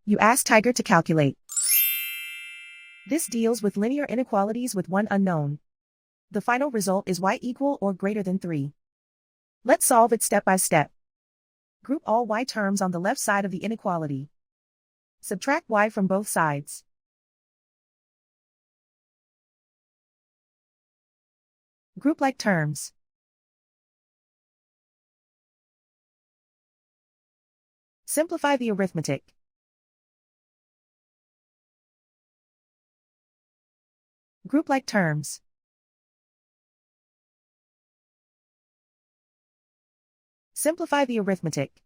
You ask Tiger to calculate. This deals with linear inequalities with one unknown. The final result is y equal or greater than 3. Let's solve it step by step. Group all y terms on the left side of the inequality. Subtract y from both sides. Group like terms. Simplify the arithmetic. Group like terms. Simplify the arithmetic.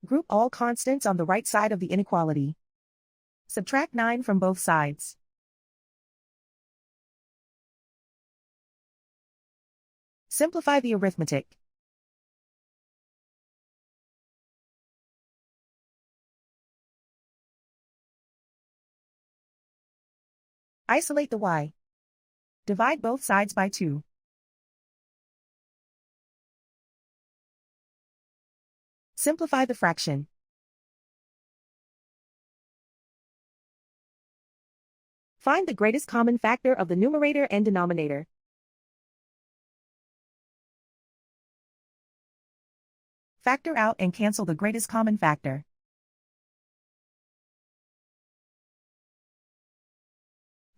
Group all constants on the right side of the inequality. Subtract 9 from both sides. Simplify the arithmetic. Isolate the y. Divide both sides by 2. Simplify the fraction. Find the greatest common factor of the numerator and denominator. Factor out and cancel the greatest common factor.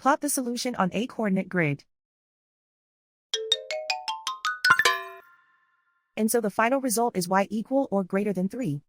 Plot the solution on a coordinate grid. And so the final result is y equal or greater than 3.